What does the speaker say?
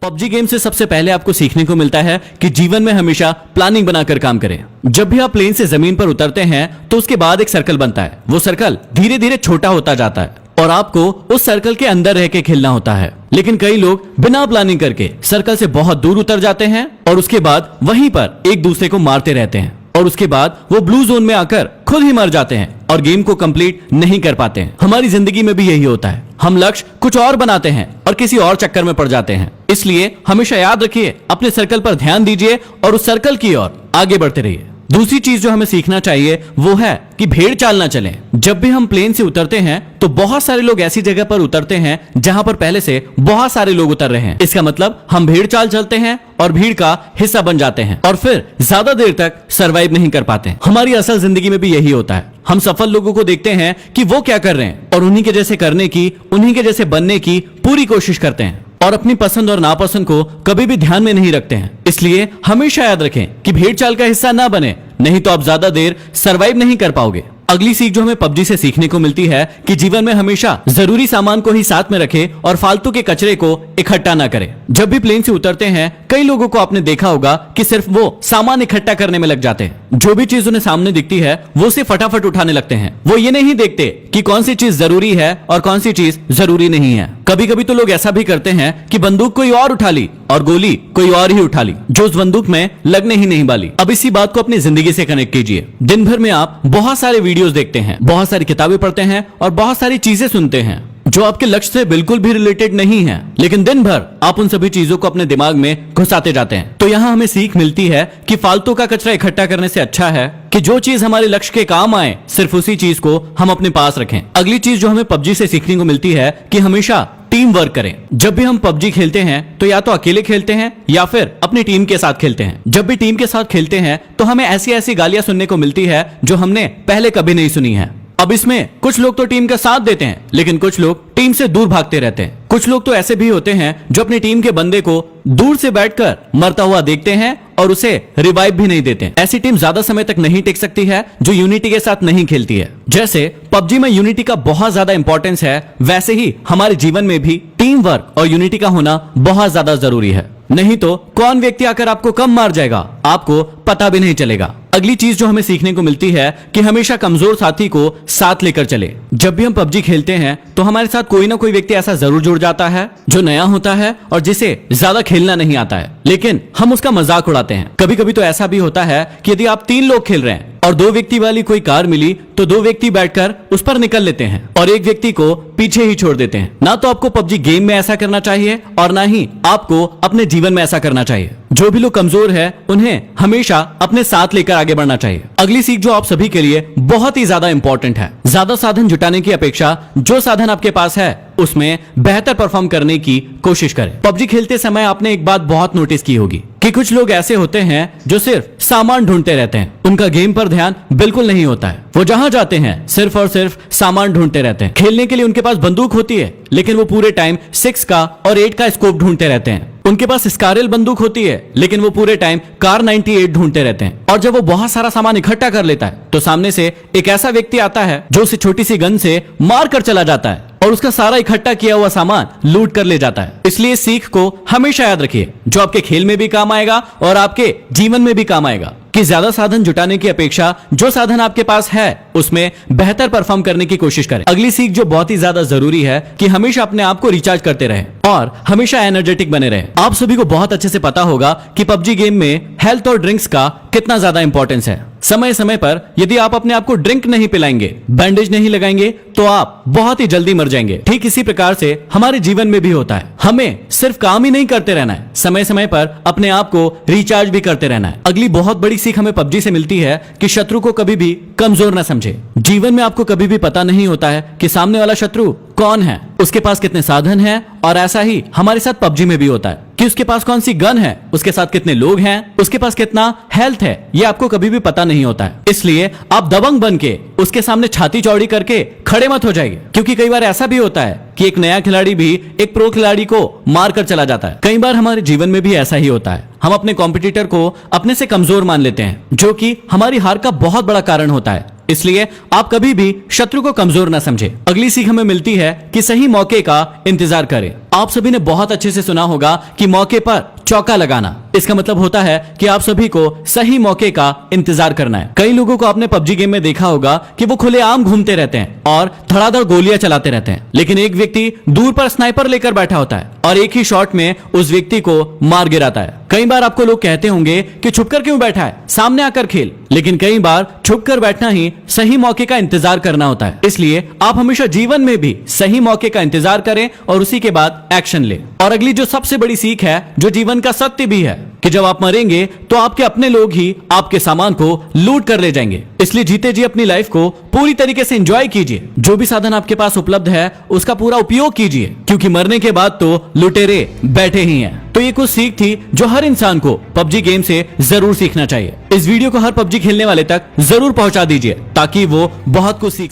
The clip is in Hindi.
पबजी गेम से सबसे पहले आपको सीखने को मिलता है कि जीवन में हमेशा प्लानिंग बनाकर काम करें। जब भी आप प्लेन से जमीन पर उतरते हैं तो उसके बाद एक सर्कल बनता है। वो सर्कल धीरे धीरे छोटा होता जाता है और आपको उस सर्कल के अंदर रह के खेलना होता है। लेकिन कई लोग बिना प्लानिंग करके सर्कल से बहुत दूर उतर जाते हैं और उसके बाद वहीं पर एक दूसरे को मारते रहते हैं और उसके बाद वो ब्लू जोन में आकर खुद ही मर जाते हैं और गेम को कंप्लीट नहीं कर पाते हैं। हमारी जिंदगी में भी यही होता है, हम लक्ष्य कुछ और बनाते हैं और किसी और चक्कर में पड़ जाते हैं। इसलिए हमेशा याद रखिए, अपने सर्कल पर ध्यान दीजिए और उस सर्कल की ओर आगे बढ़ते रहिए। दूसरी चीज जो हमें सीखना चाहिए वो है कि भेड़ चाल ना चलें। जब भी हम प्लेन से उतरते हैं तो बहुत सारे लोग ऐसी जगह पर उतरते हैं जहां पर पहले से बहुत सारे लोग उतर रहे हैं। इसका मतलब हम भेड़ चाल चलते हैं और भीड़ का हिस्सा बन जाते हैं और फिर ज्यादा देर तक सरवाइव नहीं कर पाते। हमारी असल जिंदगी में भी यही होता है। हम सफल लोगों को देखते हैं कि वो क्या कर रहे हैं और उन्हीं के जैसे करने की, उन्हीं के जैसे बनने की पूरी कोशिश करते हैं और अपनी पसंद और नापसंद को कभी भी ध्यान में नहीं रखते हैं। इसलिए हमेशा याद रखें कि भेड़ चाल का हिस्सा ना बने, नहीं तो आप ज्यादा देर सरवाइव नहीं कर पाओगे। अगली सीख जो हमें पबजी से सीखने को मिलती है कि जीवन में हमेशा जरूरी सामान को ही साथ में रखें और फालतू के कचरे को इकट्ठा ना करें। जब भी प्लेन से उतरते हैं कई लोगों को आपने देखा होगा कि सिर्फ वो सामान इकट्ठा करने में लग जाते हैं। जो भी चीज उन्हें सामने दिखती है वो उसे फटाफट उठाने लगते हैं। वो ये नहीं देखते कि कौन सी चीज जरूरी है और कौन सी चीज जरूरी नहीं है। कभी कभी तो लोग ऐसा भी करते हैं कि बंदूक कोई और उठा ली और गोली कोई और ही उठा ली जो उस बंदूक में लगने ही नहीं वाली। अब इसी बात को अपनी जिंदगी से कनेक्ट कीजिए। दिन भर में आप बहुत सारे वीडियोस देखते हैं, बहुत सारी किताबें पढ़ते हैं और बहुत सारी चीजें सुनते हैं जो आपके लक्ष्य से बिल्कुल भी रिलेटेड नहीं है, लेकिन दिन भर आप उन सभी चीजों को अपने दिमाग में घुसाते जाते हैं। तो यहाँ हमें सीख मिलती है कि फालतू का कचरा इकट्ठा करने से अच्छा है कि जो चीज हमारे लक्ष्य के काम आए सिर्फ उसी चीज को हम अपने पास रखें। अगली चीज जो हमें पबजी से सीखने को मिलती है कि हमेशा टीम वर्क करें। जब भी हम पबजी खेलते हैं तो या तो अकेले खेलते हैं या फिर अपनी टीम के साथ खेलते हैं। जब भी टीम के साथ खेलते हैं तो हमें ऐसी ऐसी गालियां सुनने को मिलती है जो हमने पहले कभी नहीं सुनी है। अब इसमें कुछ लोग तो टीम का साथ देते हैं लेकिन कुछ लोग टीम से दूर भागते रहते हैं। कुछ लोग तो ऐसे भी होते हैं जो अपनी टीम के बंदे को दूर से बैठकर मरता हुआ देखते हैं और उसे रिवाइव भी नहीं देते। ऐसी टीम ज्यादा समय तक नहीं टिक सकती है जो यूनिटी के साथ नहीं खेलती है। जैसे पबजी में यूनिटी का बहुत ज्यादा इंपॉर्टेंस है, वैसे ही हमारे जीवन में भी टीम वर्क और यूनिटी का होना बहुत ज्यादा जरूरी है। नहीं तो कौन व्यक्ति आकर आपको कम मार जाएगा आपको पता भी नहीं चलेगा। अगली चीज जो हमें सीखने को मिलती है कि हमेशा कमजोर साथी को साथ लेकर चले। जब भी हम पबजी खेलते हैं तो हमारे साथ कोई ना कोई व्यक्ति ऐसा जरूर जुड़ जाता है जो नया होता है और जिसे ज्यादा खेलना नहीं आता है, लेकिन हम उसका मजाक उड़ाते हैं। कभी कभी तो ऐसा भी होता है कि यदि आप 3 लोग खेल रहे हैं और 2 व्यक्ति वाली कोई कार मिली तो 2 व्यक्ति बैठकर उस पर निकल लेते हैं और एक व्यक्ति को पीछे ही छोड़ देते हैं। ना तो आपको पबजी गेम में ऐसा करना चाहिए और ना ही आपको अपने जीवन में ऐसा करना चाहिए। जो भी लोग कमजोर है उन्हें हमेशा अपने साथ लेकर आगे बढ़ना चाहिए। अगली सीख जो आप सभी के लिए बहुत ही ज्यादा इंपॉर्टेंट है, ज्यादा साधन जुटाने की अपेक्षा जो साधन आपके पास है उसमें बेहतर परफॉर्म करने की कोशिश करें। पबजी खेलते समय आपने एक बात बहुत नोटिस की होगी कि कुछ लोग ऐसे होते हैं जो सिर्फ सामान ढूंढते रहते हैं। उनका गेम पर ध्यान बिल्कुल नहीं होता है। वो जहां जाते हैं सिर्फ और सिर्फ सामान ढूंढते रहते हैं। खेलने के लिए उनके पास बंदूक होती है लेकिन वो पूरे टाइम 6 का और 8 का स्कोप ढूंढते रहते हैं। उनके पास स्कारल बंदूक होती है लेकिन वो पूरे टाइम कार 98 ढूंढते रहते हैं। और जब वो बहुत सारा सामान इकट्ठा कर लेता है तो सामने से एक ऐसा व्यक्ति आता है जो उसे छोटी सी गन से मार कर चला जाता है और उसका सारा इकट्ठा किया हुआ सामान लूट कर ले जाता है। इसलिए सीख को हमेशा याद रखिए जो आपके खेल में भी काम आएगा और आपके जीवन में भी काम आएगा कि ज्यादा साधन जुटाने की अपेक्षा जो साधन आपके पास है उसमें बेहतर परफॉर्म करने की कोशिश करें। अगली सीख जो बहुत ही ज्यादा जरूरी है कि हमेशा अपने आप को रिचार्ज करते रहें और हमेशा एनर्जेटिक बने रहें। आप सभी को बहुत अच्छे से पता होगा कि पबजी गेम में हेल्थ और ड्रिंक्स का कितना ज्यादा इंपॉर्टेंस है। समय समय पर यदि आप अपने आप को ड्रिंक नहीं पिलाएंगे, बैंडेज नहीं लगाएंगे तो आप बहुत ही जल्दी मर जाएंगे। ठीक इसी प्रकार से हमारे जीवन में भी होता है। हमें सिर्फ काम ही नहीं करते रहना है, समय समय पर अपने आप को रिचार्ज भी करते रहना है। अगली बहुत बड़ी सीख हमें पबजी से मिलती है कि शत्रु को कभी भी कमजोर न समझे। जीवन में आपको कभी भी पता नहीं होता है कि सामने वाला शत्रु कौन है, उसके पास कितने साधन हैं और ऐसा ही हमारे साथ पबजी में भी होता है कि उसके पास कौन सी गन है, उसके साथ कितने लोग हैं, उसके पास कितना हेल्थ है, ये आपको कभी भी पता नहीं होता है। इसलिए आप दबंग बन के उसके सामने छाती चौड़ी करके खड़े मत हो जाइए, क्योंकि कई बार ऐसा भी होता है कि एक नया खिलाड़ी भी एक प्रो खिलाड़ी को मार कर चला जाता है। कई बार हमारे जीवन में भी ऐसा ही होता है। हम अपने कॉम्पिटिटर को अपने से कमजोर मान लेते हैं जो कि हमारी हार का बहुत बड़ा कारण होता है। इसलिए आप कभी भी शत्रु को कमजोर ना समझे। अगली सीख हमें मिलती है कि सही मौके का इंतजार करें। आप सभी ने बहुत अच्छे से सुना होगा कि मौके पर चौका लगाना, इसका मतलब होता है कि आप सभी को सही मौके का इंतजार करना है। कई लोगों को आपने पबजी गेम में देखा होगा कि वो खुलेआम घूमते रहते हैं और धड़ाधड़ गोलियां चलाते रहते हैं, लेकिन एक व्यक्ति दूर पर स्नाइपर लेकर बैठा होता है और एक ही शॉट में उस व्यक्ति को मार गिराता है। कई बार आपको लोग कहते होंगे कि छुपकर क्यों बैठा है, सामने आकर खेल, लेकिन कई बार छुपकर बैठना ही सही मौके का इंतजार करना होता है। इसलिए आप हमेशा जीवन में भी सही मौके का इंतजार करें और उसी के बाद एक्शन लें। और अगली जो सबसे बड़ी सीख है, जो जीवन का सत्य भी है, कि जब आप मरेंगे तो आपके अपने लोग ही आपके सामान को लूट कर ले जाएंगे। इसलिए जीते जी अपनी लाइफ को पूरी तरीके से एंजॉय कीजिए। जो भी साधन आपके पास उपलब्ध है उसका पूरा उपयोग कीजिए, क्योंकि मरने के बाद तो लुटेरे बैठे ही हैं। तो ये कुछ सीख थी जो हर इंसान को पबजी गेम से जरूर सीखना चाहिए। इस वीडियो को हर पबजी खेलने वाले तक जरूर पहुंचा दीजिए ताकि वो बहुत कुछ सीख सके।